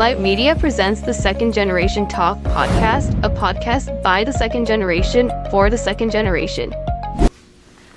Light Media presents the Second Generation Talk podcast, a podcast by the second generation for the second generation.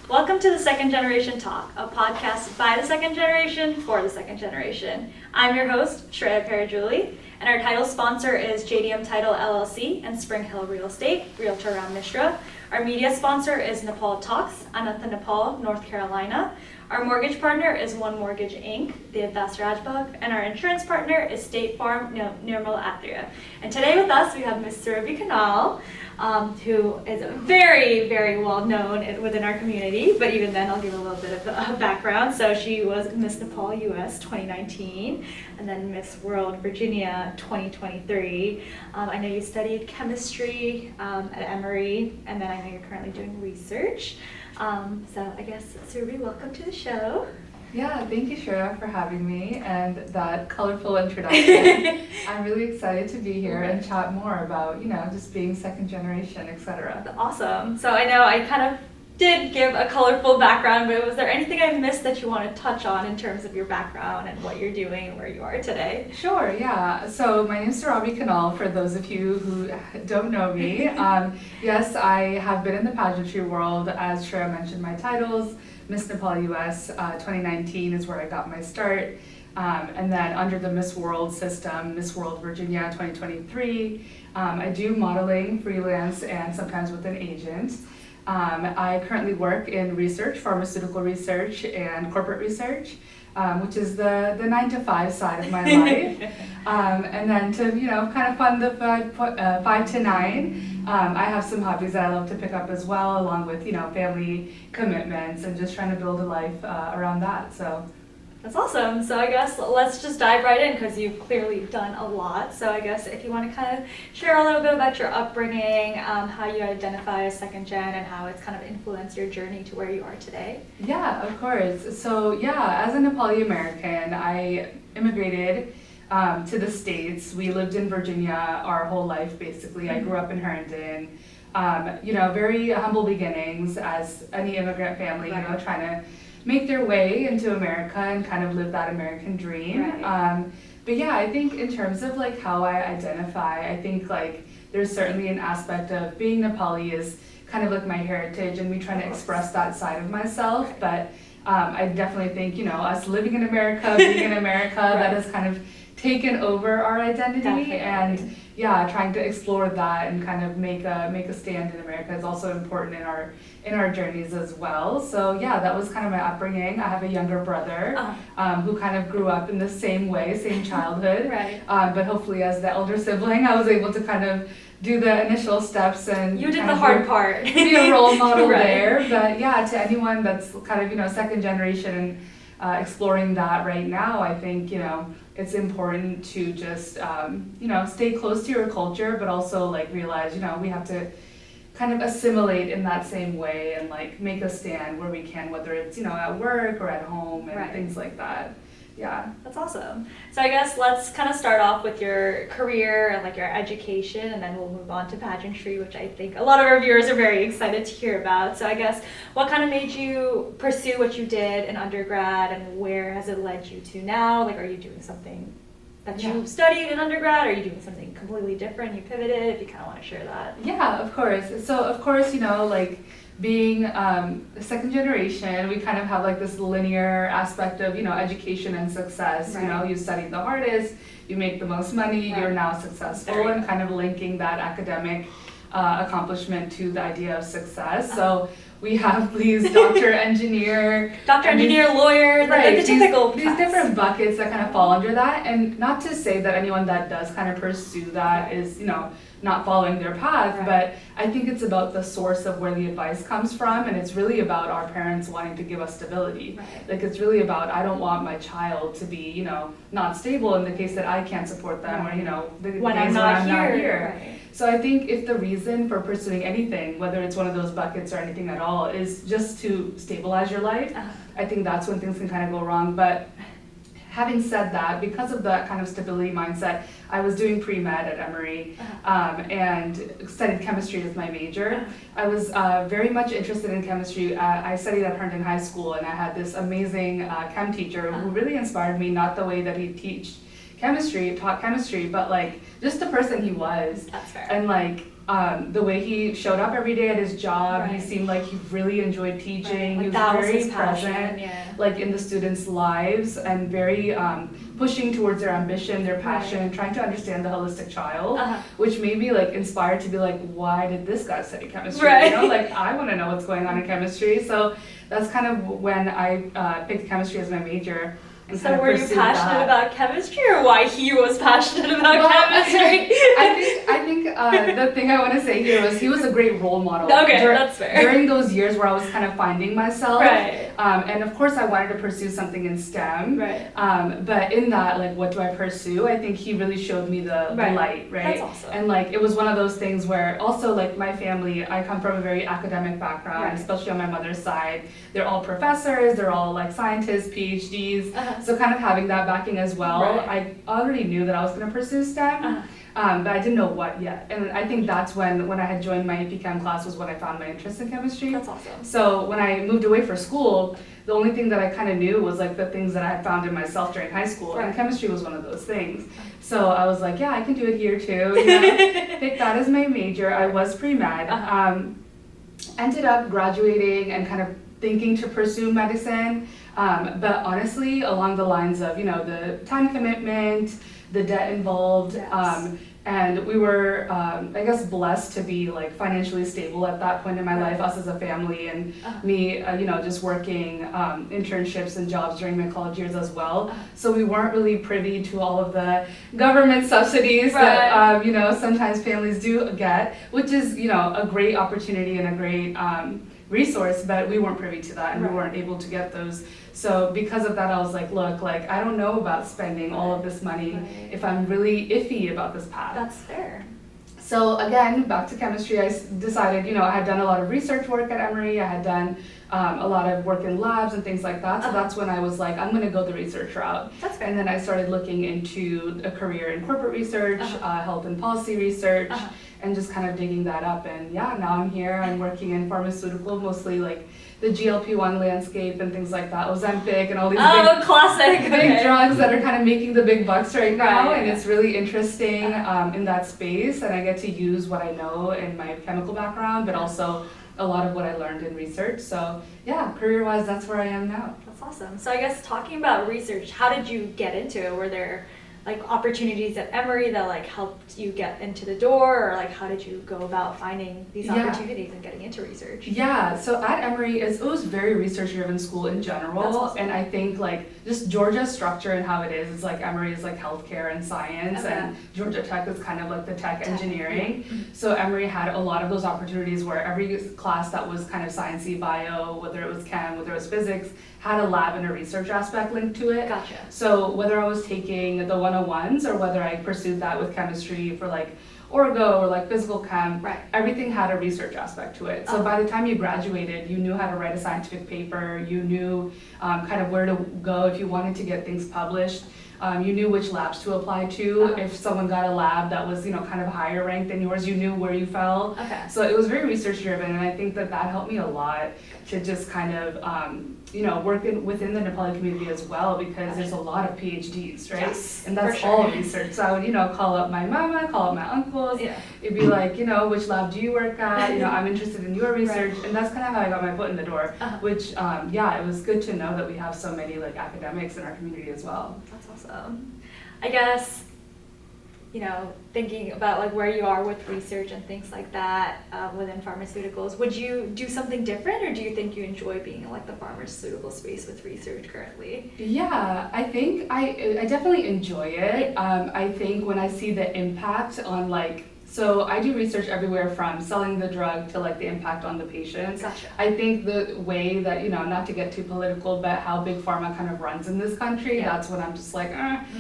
Welcome to the Second Generation Talk, a podcast by the second generation for the second generation. I'm your host, Shreya Parajuli, and our title sponsor is JDM Title LLC and Spring Hill Real Estate, Realtor Ram Mishra. Our media sponsor is Nepal Talks, Anantha, Nepal, North Carolina. Our mortgage partner is One Mortgage Inc., Devdas Rajbhag, and our insurance partner is State Farm, Nirmal Atria. And today with us we have Miss Surabhi Khanal, who is very, very well known within our community, but even then I'll give a little bit of a background. So she was Miss Nepal US 2019, and then Miss World Virginia 2023. I know you studied chemistry at Emory, and then I know you're currently doing research. So I guess, Surabhi, welcome to the show. Yeah, thank you, Shreya, for having me and that colorful introduction. I'm really excited to be here and chat more about, just being second generation, etc. Awesome. So I know I kind of did give a colorful background, but was there anything I missed that you want to touch on in terms of your background and what you're doing and where you are today? Sure, yeah. So my name is Surabhi Khanal, for those of you who don't know me. Yes, I have been in the pageantry world. As Shreya mentioned, my titles, Miss Nepal US 2019 is where I got my start. And then under the Miss World system, Miss World Virginia 2023, I do modeling, freelance, and sometimes with an agent. I currently work in research, pharmaceutical research, and corporate research, which is the 9 to 5 side of my life. And then to kind of fund the 5 to 9, I have some hobbies that I love to pick up as well, along with family commitments and just trying to build a life around that. So. That's awesome. So I guess let's just dive right in because you've clearly done a lot. So I guess if you want to kind of share a little bit about your upbringing, how you identify as second gen, and how it's kind of influenced your journey to where you are today. Yeah, of course. So yeah, as a Nepali American, I immigrated to the States. We lived in Virginia our whole life, basically. I grew up in Herndon. Very humble beginnings as any immigrant family, Right. Trying to make their way into America and kind of live that American dream. Right. But yeah, I think in terms of like how I identify, I think like there's certainly an aspect of being Nepali is kind of like my heritage and me trying to express that side of myself. Right. But I definitely think, us living in America, being in America, Right. that has kind of taken over our identity. Definitely. And yeah, trying to explore that and kind of make a stand in America is also important in our journeys as well. So yeah, that was kind of my upbringing. I have a younger brother who kind of grew up in the same way, same childhood. Right. But hopefully as the elder sibling, I was able to kind of do the initial steps and You did the hard part. be a role model Right. there. But yeah, to anyone that's kind of, second generation and exploring that right now, I think, it's important to just, stay close to your culture, but also like realize, we have to kind of assimilate in that same way and like make a stand where we can, whether it's, at work or at home and Right. things like that. Yeah. That's awesome. So I guess let's kind of start off with your career and like your education, and then we'll move on to pageantry, which I think a lot of our viewers are very excited to hear about. So I guess what kind of made you pursue what you did in undergrad, and where has it led you to now? Like, are you doing something that you Yeah. studied in undergrad? Or are you doing something completely different? You pivoted? If you kind of want to share that. Yeah, of course. So of course, like being second generation, we kind of have like this linear aspect of, education and success. Right. You studied the hardest, you make the most money, Right. you're now successful, There you and go. kind of linking that academic accomplishment to the idea of success. So we have these doctor, engineer, Doctor, and these- engineer, lawyer, Right, the typical these paths. different buckets that kind of fall under that, and not to say that anyone that does kind of pursue that is, not following their path, Right. but I think it's about the source of where the advice comes from, and it's really about our parents wanting to give us stability. Right. Like it's really about, I don't want my child to be, not stable in the case that I can't support them, Right. or, the When days I'm not when I'm not here. here. Right. So I think if the reason for pursuing anything, whether it's one of those buckets or anything at all, is just to stabilize your life, I think that's when things can kind of go wrong. But having said that, because of that kind of stability mindset, I was doing pre-med at Emory and studied chemistry as my major. I was very much interested in chemistry. I studied at Herndon High School, and I had this amazing chem teacher who really inspired me, not the way that he chemistry, taught chemistry, but like just the person he was. That's fair. And like the way he showed up every day at his job, he seemed like he really enjoyed teaching. Like he was that was very his passion, present, like in the students' lives, and very pushing towards their ambition, their passion, trying to understand the holistic child, which made me like inspired to be like, why did this guy study chemistry? You know, like I want to know what's going on in chemistry. So that's kind of when I picked chemistry as my major. So were you passionate about chemistry, or why he was passionate about chemistry? I think the thing I want to say here was he was a great role model. Okay, that's fair. During those years where I was kind of finding myself, right. And of course I wanted to pursue something in STEM, right. But in that, like, what do I pursue? I think he really showed me the light, right? That's awesome. And like it was one of those things where also like my family, I come from a very academic background, especially on my mother's side. They're all professors, they're all like scientists, PhDs. So kind of having that backing as well, I already knew that I was going to pursue STEM, but I didn't know what yet. And I think that's when I had joined my AP Chem class was when I found my interest in chemistry. That's awesome. So when I moved away for school, the only thing that I kind of knew was like the things that I had found in myself during high school, and chemistry was one of those things. So I was like, yeah, I can do it here too. You know? Picked that as my major. I was pre-med. Ended up graduating and kind of thinking to pursue medicine. But honestly, along the lines of, you know, the time commitment, the debt involved, and we were, I guess, blessed to be like financially stable at that point in my life, us as a family, and me, you know, just working internships and jobs during my college years as well. So we weren't really privy to all of the government subsidies that, you know, sometimes families do get, which is, you know, a great opportunity and a great resource, but we weren't privy to that, and we weren't able to get those. So because of that, I was like, look, like I don't know about spending all of this money if I'm really iffy about this path. That's fair. So again, back to chemistry, I decided, you know, I had done a lot of research work at Emory, I had done a lot of work in labs and things like that. So that's when I was like, I'm gonna go the research route. That's fair. And then I started looking into a career in corporate research, health and policy research, and just kind of digging that up. And yeah, now I'm here, I'm working in pharmaceutical, mostly like the GLP-1 landscape and things like that, Ozempic and all these big drugs that are kind of making the big bucks right now, and it's really interesting in that space, and I get to use what I know in my chemical background, but also a lot of what I learned in research. So yeah, career-wise, that's where I am now. That's awesome. So I guess talking about research, how did you get into it? Were there like opportunities at Emory that like helped you get into the door, or like how did you go about finding these opportunities and getting into research? Yeah, so at Emory, it was very research-driven school in general. That's awesome. And I think like just Georgia's structure and how it is like Emory is like healthcare and science, and Georgia Tech is kind of like the tech engineering. So Emory had a lot of those opportunities where every class that was kind of sciencey, bio, whether it was chem, whether it was physics, had a lab and a research aspect linked to it. Gotcha. So whether I was taking the 101s or whether I pursued that with chemistry for like orgo or like physical chem, everything had a research aspect to it. So by the time you graduated, you knew how to write a scientific paper, you knew kind of where to go if you wanted to get things published. You knew which labs to apply to. If someone got a lab that was, you know, kind of higher ranked than yours, you knew where you fell. So it was very research driven, and I think that helped me a lot to just kind of, you know, work within the Nepali community as well, because there's a lot of PhDs, right? Yes, and that's all research. So I would, you know, call up my mama, call up my uncles. It'd be like, you know, which lab do you work at? You know, I'm interested in your research, and that's kind of how I got my foot in the door. Which, yeah, it was good to know that we have so many like academics in our community as well. That's awesome. I guess, you know, thinking about like where you are with research and things like that within pharmaceuticals, would you do something different, or do you think you enjoy being in like the pharmaceutical space with research currently? Yeah, I think I definitely enjoy it. I think when I see the impact on like, so I do research everywhere from selling the drug to like the impact on the patients. Gotcha. I think the way that, you know, not to get too political, but how big pharma kind of runs in this country, that's when I'm just like,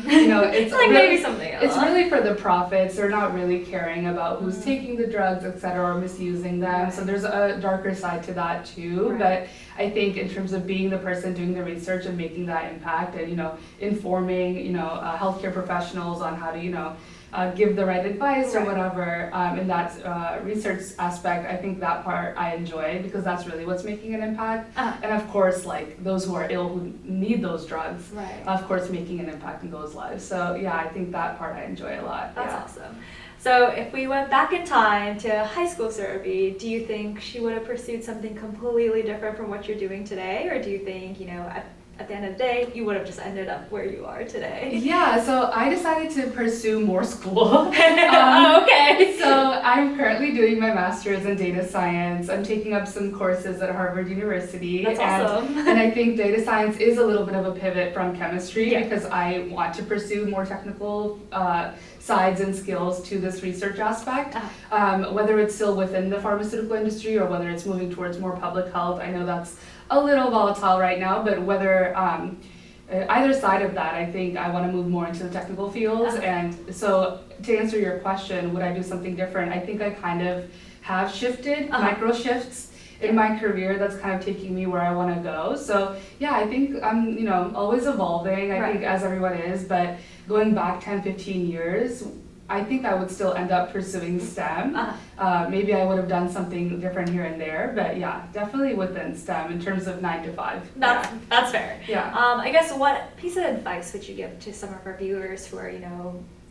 you know, it's like really, maybe something else. It's really for the profits. They're not really caring about who's taking the drugs, etc., or misusing them. So there's a darker side to that too. But I think in terms of being the person doing the research and making that impact, and, you know, informing, you know, healthcare professionals on how to, you know, give the right advice or Right. whatever in that research aspect. I think that part I enjoy because that's really what's making an impact. And of course, like those who are ill who need those drugs, Right. of course, making an impact in those lives. So yeah, I think that part I enjoy a lot. That's yeah. awesome. So if we went back in time to high school Surabhi, do you think she would have pursued something completely different from what you're doing today? Or do you think, at the end of the day, you would have just ended up where you are today? Yeah, so I decided to pursue more school. Okay. So I'm currently doing my master's in data science. I'm taking up some courses at Harvard University. That's awesome. And I think data science is a little bit of a pivot from chemistry Yeah. because I want to pursue more technical sides and skills to this research aspect. Whether it's still within the pharmaceutical industry or whether it's moving towards more public health. I know that's a little volatile right now, but whether either side of that, I think I want to move more into the technical fields. And so to answer your question, would I do something different? I think I kind of have shifted, micro shifts in my career that's kind of taking me where I want to go. So yeah, I think I'm, always evolving, I think as everyone is, but going back 10, 15 years, I think I would still end up pursuing STEM. Maybe I would have done something different here and there, but yeah, definitely within STEM in terms of 9 to 5. That's fair. Yeah. I guess what piece of advice would you give to some of our viewers who are,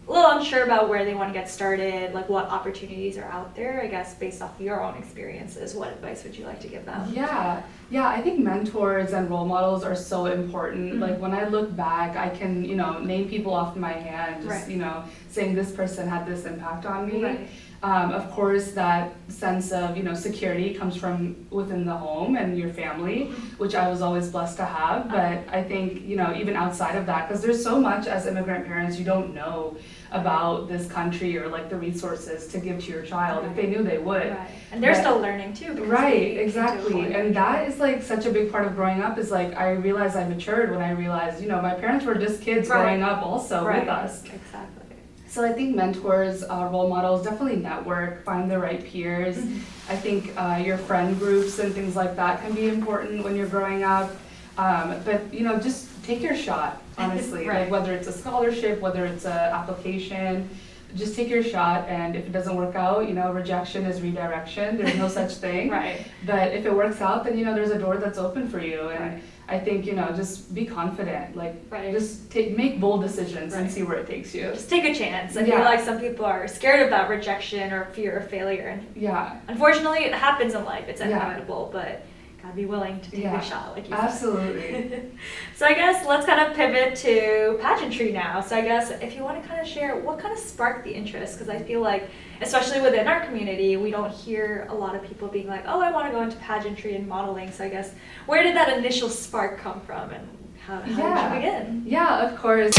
a little unsure about where they want to get started, like what opportunities are out there, I guess, based off your own experiences? What advice would you like to give them? Yeah, I think mentors and role models are so important. Like when I look back, I can, name people off my hand, just, saying this person had this impact on me. Right. Of course, that sense of, security comes from within the home and your family, which I was always blessed to have. But I think, even outside of that, because there's so much as immigrant parents you don't know about this country or like the resources to give to your child. If they knew, they would. Right. And they're still learning too. Right, exactly. And that is like such a big part of growing up is like I realized I matured when I realized, my parents were just kids growing up also with us. Exactly. So I think mentors, role models, definitely network, find the right peers. I think your friend groups and things like that can be important when you're growing up. But just take your shot, honestly. Like whether it's a scholarship, whether it's an application, just take your shot. And if it doesn't work out, rejection is redirection. There's no such thing. But if it works out, then there's a door that's open for you. And I think, just be confident, just make bold decisions and see where it takes you. Just take a chance. I feel like some people are scared of that rejection or fear of failure. And unfortunately, it happens in life. It's inevitable, but gotta be willing to take a shot, like you said. Absolutely. So I guess let's kind of pivot to pageantry now. So I guess if you want to kind of share what kind of sparked the interest, because I feel like, especially within our community, we don't hear a lot of people being like, oh, I want to go into pageantry and modeling. So I guess, where did that initial spark come from and how did you begin? Yeah, of course.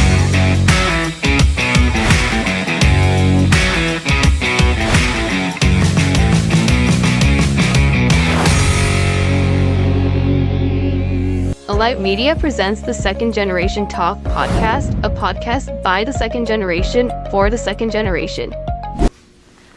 Alight Media presents the Second Generation Talk podcast, a podcast by the second generation for the second generation.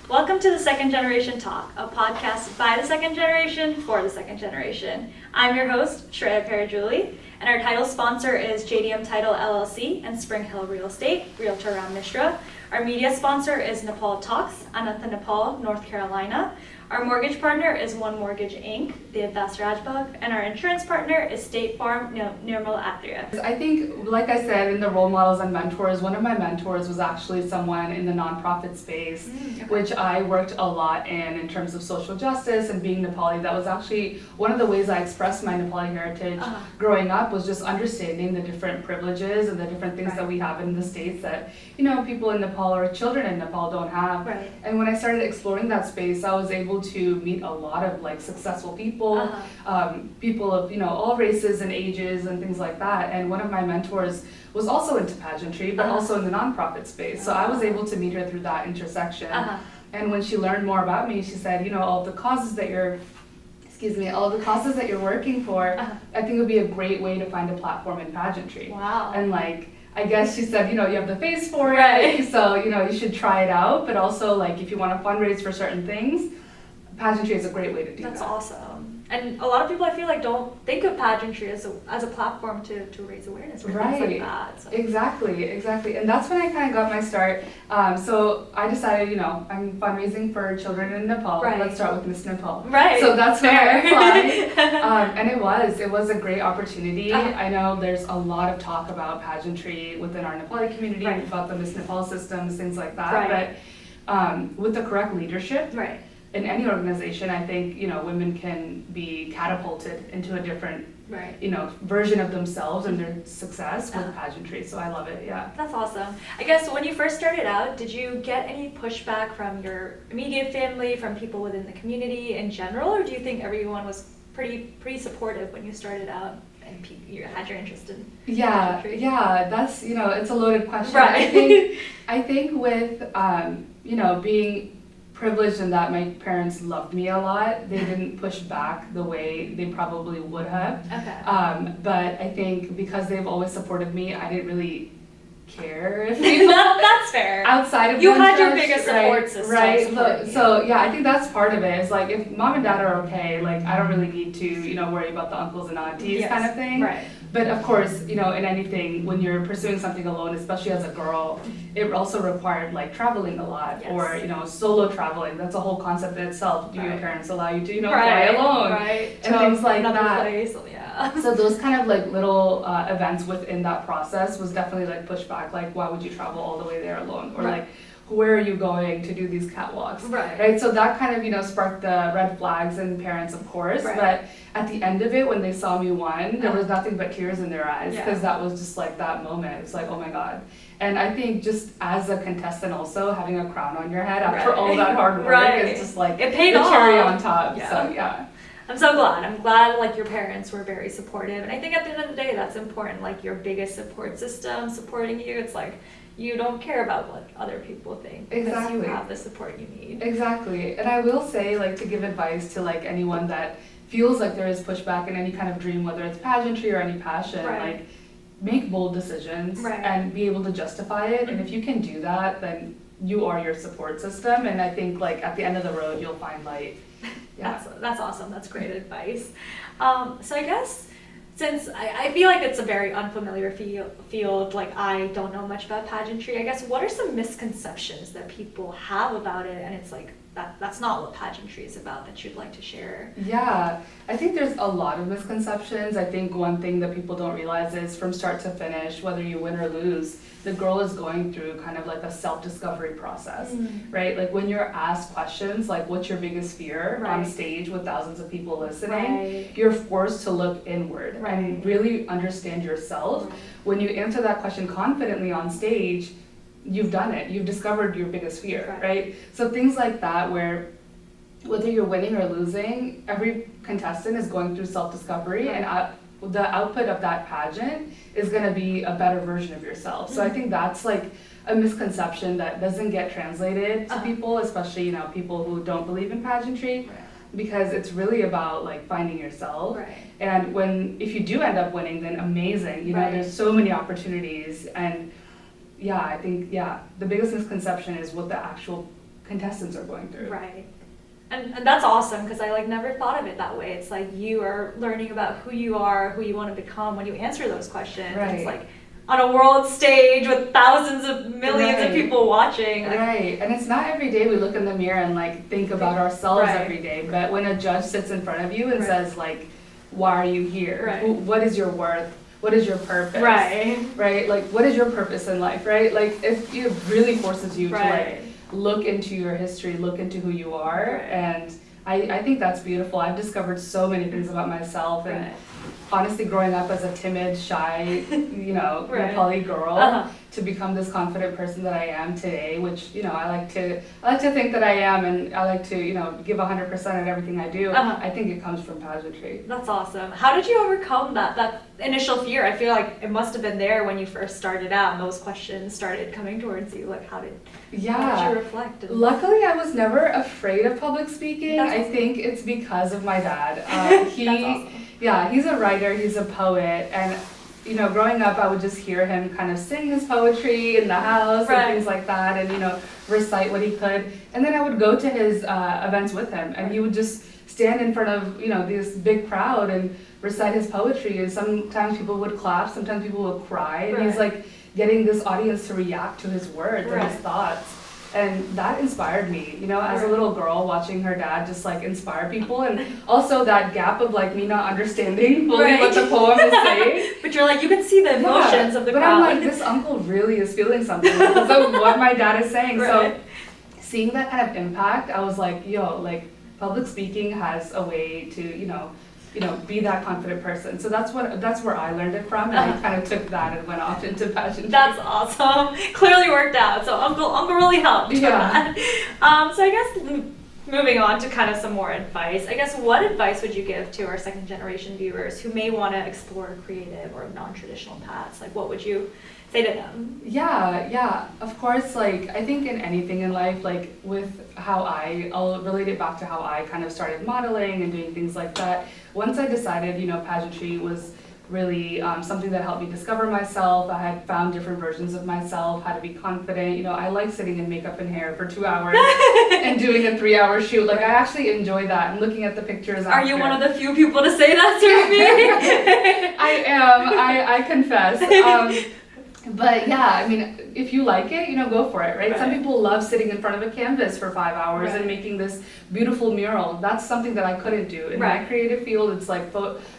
Welcome to the Second Generation Talk, a podcast by the second generation for the second generation. I'm your host, Shreya Parajuli, and our title sponsor is JDM Title LLC and Spring Hill Real Estate, Realtor Ram Mishra. Our media sponsor is Nepal Talks, Anantha, Nepal, North Carolina. Our mortgage partner is One Mortgage Inc., the Abbas Rajbagh, and our insurance partner is State Farm, Nirmal Athria. I think, like I said, in the role models and mentors, one of my mentors was actually someone in the nonprofit space, which I worked a lot in terms of social justice and being Nepali. That was actually one of the ways I expressed my Nepali heritage growing up, was just understanding the different privileges and the different things that we have in the States that, people in Nepal or children in Nepal don't have. And when I started exploring that space, I was able to meet a lot of successful people, people of all races and ages and things like that. And one of my mentors was also into pageantry, but also in the nonprofit space. So I was able to meet her through that intersection. And when she learned more about me, she said, all the causes that you're working for, I think it would be a great way to find a platform in pageantry. Wow. And I guess she said, you have the face for it, so you should try it out. But also, if you want to fundraise for certain things, pageantry is a great way to do That's that. awesome. And a lot of people, I feel like, don't think of pageantry as a platform to raise awareness for things like that. So. Exactly. And that's when I kind of got my start. So I decided, you know, I'm fundraising for children in Nepal. Right. Let's start with Miss Nepal. Right. So that's when Fair. I applied. And it was a great opportunity. I know there's a lot of talk about pageantry within our Nepali community, Right. about the Miss Nepal systems, things like that. Right. But with the correct leadership, Right. in any organization, I think, you know, women can be catapulted into a different, Right. you know, version of themselves and their success with Uh-huh. pageantry. So I love it, yeah. That's awesome. I guess when you first started out, did you get any pushback from your immediate family, from people within the community in general, or do you think everyone was pretty supportive when you started out and you had your interest in pageantry? Yeah, that's, you know, it's a loaded question. Right. I think with, you know, being privileged in that my parents loved me a lot, they didn't push back the way they probably would have. Okay. But I think because they've always supported me, I didn't really care if That's fair. outside of You them had your judged, biggest right, support system right. supporting you. So yeah, I think that's part of it. It's like if mom and dad are okay, like I don't really need to, you know, worry about the uncles and aunties Yes. kind of thing. Right. But of course, you know, in anything, when you're pursuing something alone, especially as a girl, it also required like traveling a lot, Yes. or, you know, solo traveling. That's a whole concept in itself. Do your Right. parents allow you to, you know, Right. fly alone? Right. And To things like another that. place. Yeah. So those kind of like little events within that process was definitely like pushback. Like, why would you travel all the way there alone? Or Right. like, where are you going to do these catwalks? Right. So that kind of, you know, sparked the red flags in parents, of course. Right. But at the end of it, when they saw me win, there was nothing but tears in their eyes, Yeah. because that was just like that moment. It's like, oh my God. And I think just as a contestant also, having a crown on your head after Right. all that hard work Right. is just like It paid the cherry off. on top. Yeah. So yeah. I'm so glad. I'm glad like your parents were very supportive. And I think at the end of the day, that's important. Like your biggest support system supporting you. It's like you don't care about what other people think. Because Exactly. you have the support you need. Exactly. And I will say, like, to give advice to like anyone that feels like there is pushback in any kind of dream, whether it's pageantry or any passion, Right. like make bold decisions Right. and be able to justify it. And if you can do that, then you are your support system. And I think like at the end of the road, you'll find light. Yeah. That's awesome. That's great advice. So I guess since I feel like it's a very unfamiliar field, like I don't know much about pageantry, I guess what are some misconceptions that people have about it, and it's like that's not what pageantry is about, that you'd like to share? Yeah, I think there's a lot of misconceptions. I think one thing that people don't realize is from start to finish, whether you win or lose, the girl is going through kind of like a self-discovery process, right? Like when you're asked questions like, what's your biggest fear on Right. stage with thousands of people listening, Right. you're forced to look inward Right. and really understand yourself. Right. When you answer that question confidently on stage, you've done it. You've discovered your biggest fear, right? So things like that, where whether you're winning or losing, every contestant is going through self-discovery, and the output of that pageant is going to be a better version of yourself. So I think that's like a misconception that doesn't get translated to people, especially, you know, people who don't believe in pageantry, because it's really about like finding yourself. Right. And if you do end up winning, then amazing. You know, Right. there's so many opportunities. And yeah, I think, the biggest misconception is what the actual contestants are going through. Right. And that's awesome, because I like never thought of it that way. It's like you are learning about who you are, who you want to become when you answer those questions. Right. It's like on a world stage with thousands of millions of Right. people watching. Like, Right, and it's not every day we look in the mirror and like think about ourselves Right. every day, but when a judge sits in front of you and Right. says like, why are you here? Right. What is your worth? What is your purpose? Right. Right, like what is your purpose in life, right? Like if it really forces you to Right. like look into your history, look into who you are, Right. and I think that's beautiful. I've discovered so many things about myself, and Right. honestly, growing up as a timid, shy, you know, Right. Nepali girl, Uh-huh. to become this confident person that I am today, which, you know, I like to think that I am, and I like to, you know, give 100% at everything I do. Uh-huh. I think it comes from pageantry. That's awesome. How did you overcome that initial fear? I feel like it must have been there when you first started out and those questions started coming towards you. Like how did you reflect? Luckily, I was never afraid of public speaking. That's I awesome. think it's because of my dad. That's awesome. Yeah, he's a writer, he's a poet, and growing up, I would just hear him kind of sing his poetry in the house and things like that, and recite what he could. And then I would go to his events with him, and he would just stand in front of this big crowd and recite his poetry. And sometimes people would clap, sometimes people would cry, and he's like getting this audience to react to his words and his thoughts. And that inspired me, as a little girl, watching her dad just like inspire people, and also that gap of like me not understanding fully what the poem is saying. But you're like, you can see the emotions of the crowd. But I'm like, this uncle really is feeling something because of what my dad is saying. So seeing that kind of impact, I was like, like public speaking has a way to, be that confident person. So that's where I learned it from, and I kind of took that and went off into pageantry. That's awesome. Clearly worked out. So uncle really helped. Yeah. So I guess moving on to kind of some more advice. I guess what advice would you give to our second generation viewers who may want to explore creative or non-traditional paths? Like, what would you say to them? Yeah, of course, like I think in anything in life, like with how I'll relate it back to how I kind of started modeling and doing things like that. Once I decided, pageantry was really something that helped me discover myself. I had found different versions of myself, how to be confident. I like sitting in makeup and hair for 2 hours and doing a 3-hour shoot. Like I actually enjoy that, and looking at the pictures after. Are you one of the few people to say that to me? I am, I confess. But yeah, I mean, if you like it, go for it, right? Some people love sitting in front of a canvas for 5 hours and making this beautiful mural. That's something that I couldn't do. In my creative field, it's like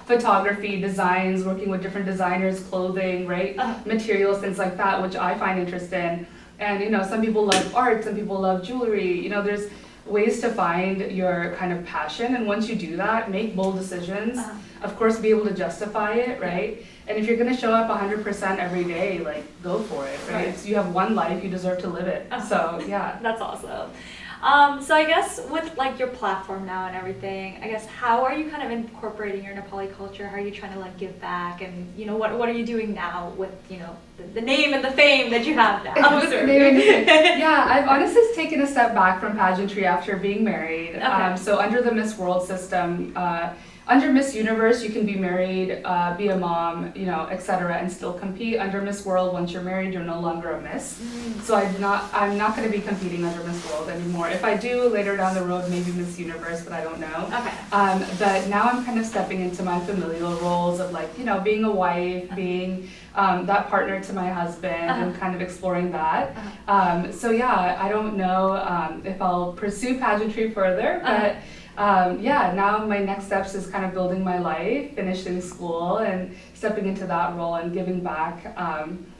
photography, designs, working with different designers, clothing, right? Materials, things like that, which I find interesting. And, some people love art, some people love jewelry. There's ways to find your kind of passion. And once you do that, make bold decisions. Of course, be able to justify it, right? And if you're going to show up 100% every day, like, go for it, right? You have one life, you deserve to live it. So, yeah. That's awesome. So I guess with like your platform now and everything, I guess how are you kind of incorporating your Nepali culture? How are you trying to like give back? And what are you doing now with the name and the fame that you have now? Yeah, I've honestly taken a step back from pageantry after being married. So under the Miss World system, under Miss Universe, you can be married, be a mom, etc., and still compete. Under Miss World, once you're married, you're no longer a Miss. So I'm not going to be competing under Miss World anymore. If I do later down the road, maybe Miss Universe, but I don't know. But now I'm kind of stepping into my familial roles of like, being a wife, being that partner to my husband, and kind of exploring that. So yeah, I don't know if I'll pursue pageantry further, but. Now my next steps is kind of building my life, finishing school, and stepping into that role and giving back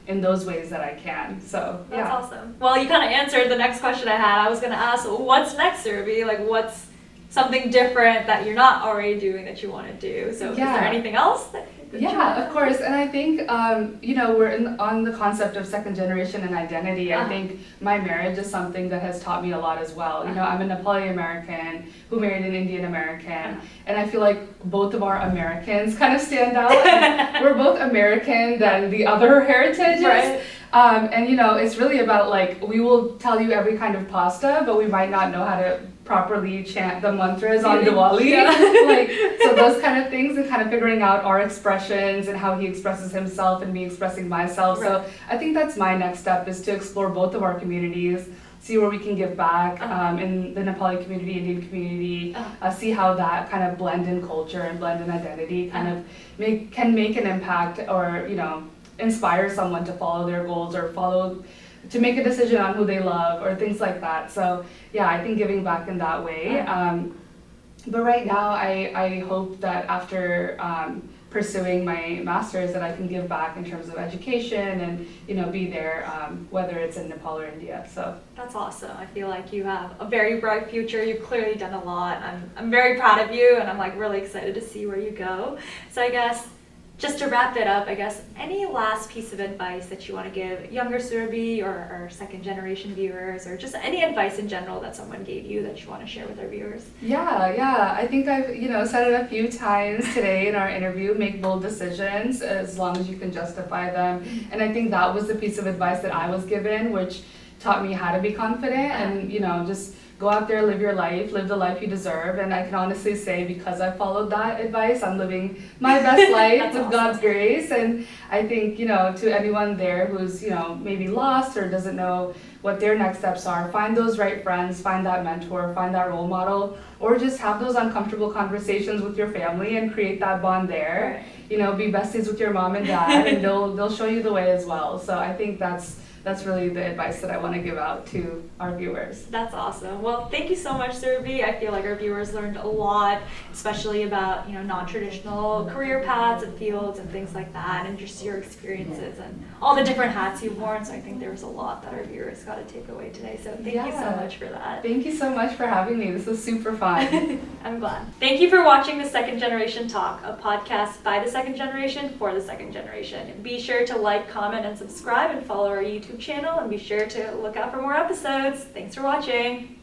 in those ways that I can. So yeah. That's awesome. Well, you kind of answered the next question I had. I was going to ask, what's next, Surabhi? Like, what's something different that you're not already doing that you want to do? So is there anything else that of course. And I think, we're on the concept of second generation and identity. I think my marriage is something that has taught me a lot as well. I'm a Nepali American who married an Indian American. And I feel like both of our Americans kind of stand out. And we're both American than the other heritages. It's really about like, we will tell you every kind of pasta, but we might not know how to properly chant the mantras on Diwali. So those kind of things, and kind of figuring out our expressions and how he expresses himself and me expressing myself. So I think that's my next step, is to explore both of our communities, see where we can give back in the Nepali community, Indian community, see how that kind of blend in culture and blend in identity kind of can make an impact, or inspire someone to follow their goals, or to make a decision on who they love, or things like that. So yeah, I think giving back in that way. But right now, I hope that after pursuing my master's, that I can give back in terms of education and be there, whether it's in Nepal or India. So that's awesome. I feel like you have a very bright future. You've clearly done a lot. I'm very proud of you, and I'm like really excited to see where you go. So I guess, just to wrap it up, I guess, any last piece of advice that you want to give younger Surabhi or second generation viewers, or just any advice in general that someone gave you that you want to share with our viewers? Yeah. I think I've, said it a few times today in our interview: make bold decisions as long as you can justify them. And I think that was the piece of advice that I was given, which taught me how to be confident and, just go out there, live your life, live the life you deserve. And I can honestly say, because I followed that advice, I'm living my best life with awesome. God's grace. And I think, to anyone there who's, maybe lost or doesn't know what their next steps are, find those right friends, find that mentor, find that role model, or just have those uncomfortable conversations with your family and create that bond there. Right. Be besties with your mom and dad, and they'll show you the way as well. So I think that's really the advice that I want to give out to our viewers. That's awesome. Well, thank you so much, Surabhi. I feel like our viewers learned a lot, especially about, non-traditional career paths and fields and things like that, and just your experiences and all the different hats you've worn. So I think there was a lot that our viewers got to take away today. So thank you so much for that. Thank you so much for having me. This was super fun. I'm glad. Thank you for watching the Second Generation Talk, a podcast by the second generation for the second generation. Be sure to like, comment, and subscribe, and follow our YouTube channel, and be sure to look out for more episodes. Thanks for watching.